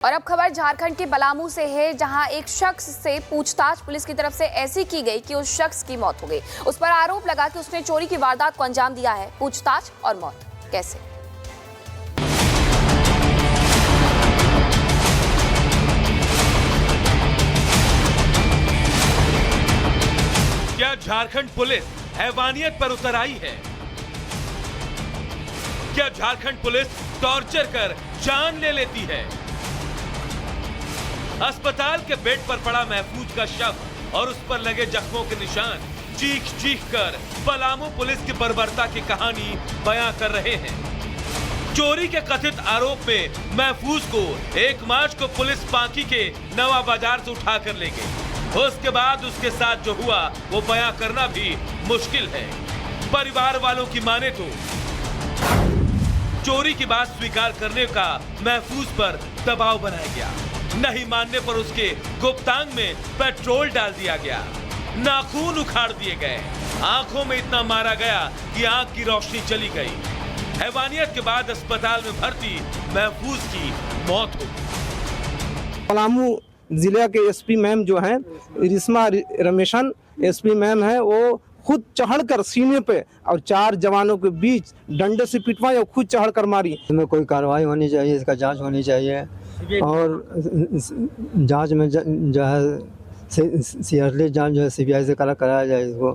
और अब खबर झारखंड के पलामू से है, जहां एक शख्स से पूछताछ पुलिस की तरफ से ऐसी की गई कि उस शख्स की मौत हो गई। उस पर आरोप लगा कि उसने चोरी की वारदात को अंजाम दिया है। पूछताछ और मौत कैसे? क्या झारखंड पुलिस हैवानियत पर उतर आई है? क्या झारखंड पुलिस टॉर्चर कर जान ले लेती है? अस्पताल के बेड पर पड़ा महफूज का शव और उस पर लगे जख्मों के निशान चीख चीख कर पलामू पुलिस की बर्बरता की कहानी बयां कर रहे हैं। चोरी के कथित आरोप में महफूज को 1 मार्च को पुलिस पांकी के नवा बाजार से उठाकर ले गई। उसके बाद उसके साथ जो हुआ वो बयां करना भी मुश्किल है। परिवार वालों की माने तो चोरी की बात स्वीकार करने का महफूज पर दबाव बनाया गया। नहीं मानने पर उसके गुप्तांग में पेट्रोल डाल दिया गया, नाखून उखाड़ दिए गए, आंखों में इतना मारा गया कि आंख की रोशनी चली गई। हैवानियत के बाद अस्पताल में भर्ती महफूज की मौत हो गई। पलामू जिले के एसपी मैम जो हैं रिश्मा रमेशन एसपी मैम है, वो खुद चढ़कर सीने पे और 4 जवानों के बीच डंडे से पिटवाई और खुद चढ़कर मारी। इसमें कोई कार्रवाई होनी चाहिए, इसका जांच होनी चाहिए और जांच में जो है सीरियसली जांच जो है सीबीआई से कराया जाए। इसको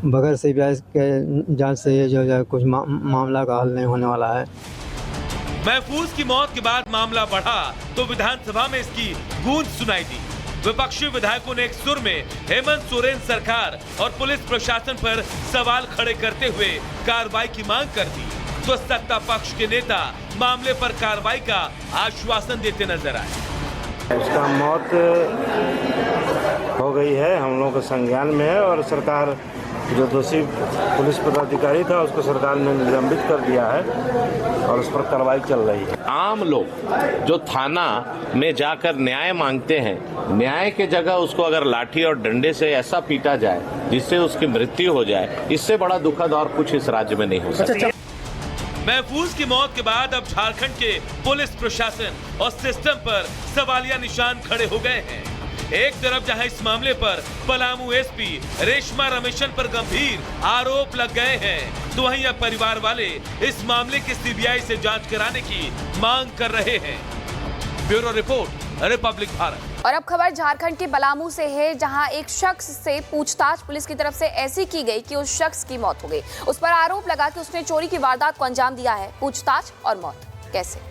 बगैर सीबीआई के जांच से ये जो है कुछ मामला का हल नहीं होने वाला है। महफूज की मौत के बाद मामला बढ़ा तो विधानसभा में इसकी गूंज सुनाई दी। विपक्षी विधायकों ने एक सुर में हेमंत सोरेन सरकार और पुलिस प्रशासन पर सवाल खड़े करते हुए कार्रवाई की मांग कर दी, तो सत्ता पक्ष के नेता मामले पर कार्रवाई का आश्वासन देते नजर आए। उसका मौत हो गई है, हम लोगों के संज्ञान में है और सरकार जो दोषी पुलिस पदाधिकारी था उसको सरकार ने निलंबित कर दिया है और उस पर कार्रवाई चल रही है। आम लोग जो थाना में जाकर न्याय मांगते हैं, न्याय के जगह उसको अगर लाठी और डंडे से ऐसा पीटा जाए जिससे उसकी मृत्यु हो जाए, इससे बड़ा दुखद और कुछ इस राज्य में नहीं हो सकता। महफूज की मौत के बाद अब झारखंड के पुलिस प्रशासन और सिस्टम पर सवालिया निशान खड़े हो गए हैं। एक तरफ जहां इस मामले पर पलामू एसपी रेशमा रमेशन पर गंभीर आरोप लग गए हैं, तो वहीं अब परिवार वाले इस मामले की सीबीआई से जांच कराने की मांग कर रहे हैं। Bureau report, Republic Bharat. और अब खबर झारखंड के पलामू से है, जहां एक शख्स से पूछताछ पुलिस की तरफ से ऐसी की गई कि उस शख्स की मौत हो गई। उस पर आरोप लगा कि उसने चोरी की वारदात को अंजाम दिया है। पूछताछ और मौत कैसे?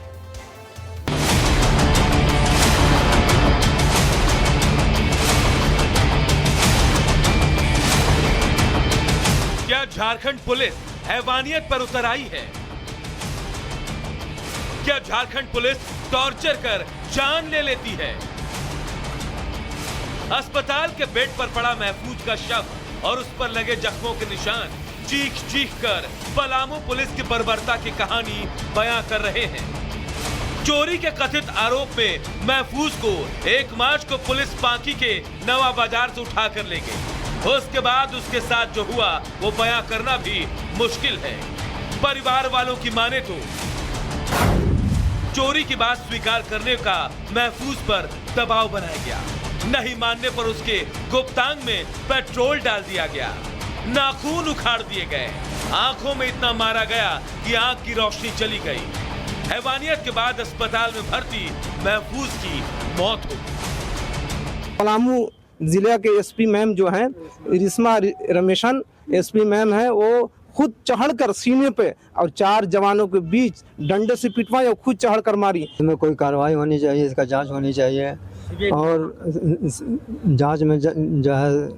क्या झारखंड पुलिस हैवानियत पर उतर आई है? क्या झारखंड पुलिस टॉर्चर कर जान ले लेती है? अस्पताल के बेड पर पड़ा महफूज का शव और उस पर लगे जख्मों के निशान चीख चीख कर पलामू पुलिस की बर्बरता की कहानी बयां कर रहे हैं। चोरी के कथित आरोप में महफूज को 1 मार्च को पुलिस पांकी के नवा बाजार से उठाकर ले गई। उसके बाद उसके साथ जो हुआ वो बयां करना भी मुश्किल है। परिवार वालों की माने तो चोरी की बात स्वीकार करने का महफूज पर दबाव बनाया गया। नहीं मानने पर उसके गुप्तांग में पेट्रोल डाल दिया गया, नाखून उखाड़ दिए गए, आंखों में इतना मारा गया कि आंख की रोशनी चली गई। हैवानियत के बाद अस्पताल में भर्ती महफूज की मौत हो गई। पलामू जिले के एसपी मैम जो हैं रिश्मा रमेशन एसपी मैम है, वो खुद चढ़कर सीने पे और 4 जवानों के बीच डंडे से पिटवाई और खुद चढ़कर मारी। इसमें कोई कार्रवाई होनी चाहिए, इसका जांच होनी चाहिए और जांच में जो है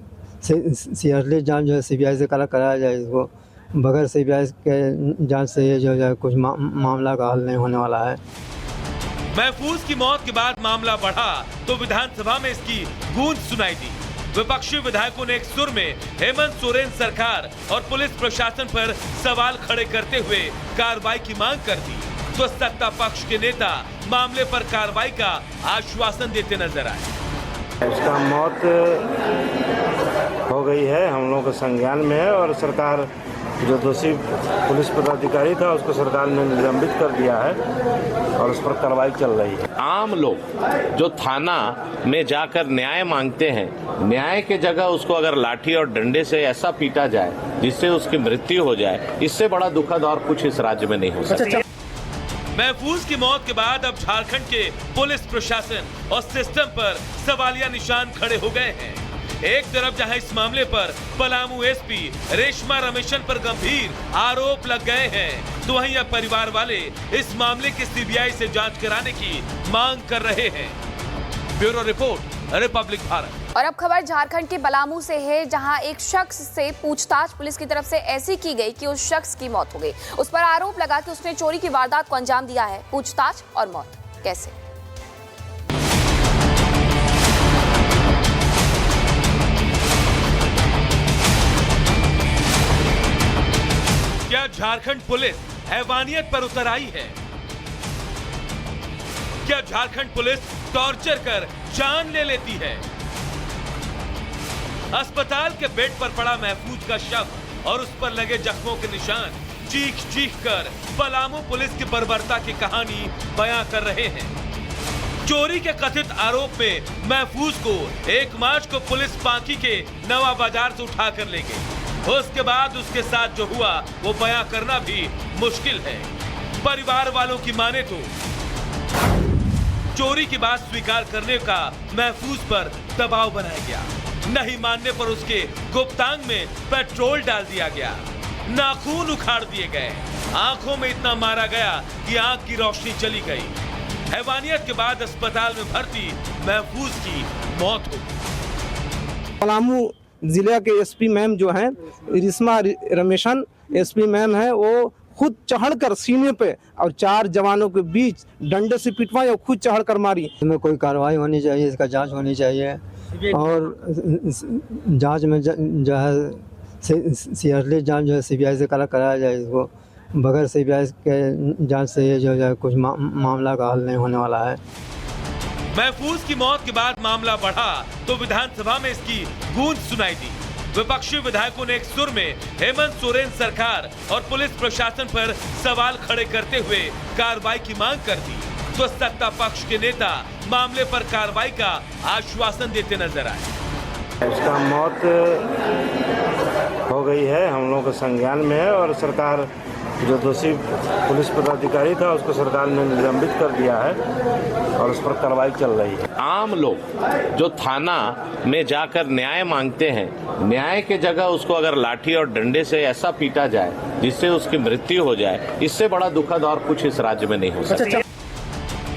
सीरियसली जांच जो है सीबीआई से कराया जाए। इसको बगैर सीबीआई के जांच से ये जो है कुछ मामला का हल नहीं होने वाला है। महफूज की मौत के बाद मामला बढ़ा तो विधानसभा में इसकी गूंज सुनाई दी। विपक्षी विधायकों ने एक सुर में हेमंत सोरेन सरकार और पुलिस प्रशासन पर सवाल खड़े करते हुए कार्रवाई की मांग कर दी, तो सत्ता पक्ष के नेता मामले पर कार्रवाई का आश्वासन देते नजर आए। उसका मौत हो गई है, हम लोगों के संज्ञान में है और सरकार जो दोषी पुलिस पदाधिकारी था उसको सरकार ने निलंबित कर दिया है और उस पर कार्रवाई चल रही है। आम लोग जो थाना में जाकर न्याय मांगते हैं, न्याय के जगह उसको अगर लाठी और डंडे से ऐसा पीटा जाए जिससे उसकी मृत्यु हो जाए, इससे बड़ा दुखद और कुछ इस राज्य में नहीं हो सकता। महफूज की मौत के बाद अब झारखंड के पुलिस प्रशासन और सिस्टम पर सवालिया निशान खड़े हो गए हैं। एक तरफ जहां इस मामले पर पलामू एसपी रेशमा रमेशन पर गंभीर आरोप लग गए हैं, तो वहीं अब परिवार वाले इस मामले की सीबीआई से जांच कराने की मांग कर रहे हैं। Bureau report, Republic Bharat. और अब खबर झारखंड के पलामू से है, जहां एक शख्स से पूछताछ पुलिस की तरफ से ऐसी की गई कि उस शख्स की मौत हो गई। उस पर आरोप लगा कि उसने चोरी की वारदात को अंजाम दिया है। पूछताछ और मौत कैसे? क्या झारखंड पुलिस हैवानियत पर उतर आई है? क्या झारखंड पुलिस टॉर्चर कर जान ले लेती है? अस्पताल के बेड पर पड़ा महफूज का शव और उस पर लगे जख्मों के निशान चीख चीख कर पलामू पुलिस की बर्बरता की कहानी बयां कर रहे हैं। चोरी के कथित आरोप में महफूज को 1 मार्च को पुलिस पांकी के नवा बाजार से उठा कर ले गई। उसके बाद उसके साथ जो हुआ वो बयां करना भी मुश्किल है। परिवार वालों की माने तो चोरी की बात स्वीकार करने का महफूज पर दबाव बनाया गया। नहीं मानने पर उसके गुप्तांग में पेट्रोल डाल दिया गया, नाखून उखाड़ दिए गए, आंखों में इतना मारा गया कि आंख की रोशनी चली गई। हैवानियत के बाद अस्पताल में भर्ती महफूज की मौत हो गई। पलामू जिले के एसपी मैम जो हैं रेशमा रमेशन एसपी मैम है, वो खुद चढ़कर सीने पे और 4 जवानों के बीच डंडे से पिटवाई और खुद चढ़कर मारी। इसमें कोई कार्रवाई होनी चाहिए, इसका जांच होनी चाहिए और जांच में जो है सीरियसली जांच जो है सीबीआई से कराया जाए। इसको बगैर सीबीआई के जांच से ये जो है कुछ मामला का हल नहीं होने वाला है। महफूज की मौत के बाद मामला बढ़ा तो विधानसभा में इसकी गूंज सुनाई दी। विपक्षी विधायकों ने एक सुर में हेमंत सोरेन सरकार और पुलिस प्रशासन पर सवाल खड़े करते हुए कार्रवाई की मांग कर दी, तो सत्ता पक्ष के नेता मामले पर कार्रवाई का आश्वासन देते नजर आए। उसका मौत हो गई है, हम लोगों के संज्ञान में है और सरकार जो दोषी पुलिस पदाधिकारी था उसको सरकार ने निलंबित कर दिया है और उस पर कार्रवाई चल रही है। आम लोग जो थाना में जाकर न्याय मांगते हैं, न्याय के जगह उसको अगर लाठी और डंडे से ऐसा पीटा जाए जिससे उसकी मृत्यु हो जाए, इससे बड़ा दुखद और कुछ इस राज्य में नहीं हो सकता।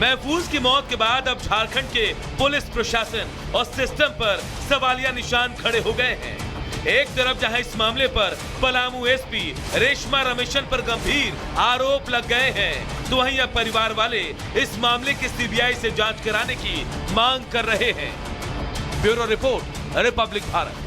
महफूज की मौत के बाद अब झारखंड के पुलिस प्रशासन और सिस्टम पर सवालिया निशान खड़े हो गए हैं। एक तरफ जहां इस मामले पर पलामू एसपी रेशमा रमेशन पर गंभीर आरोप लग गए हैं, तो वहीं अब परिवार वाले इस मामले की सीबीआई से जांच कराने की मांग कर रहे हैं। Bureau report, Republic Bharat.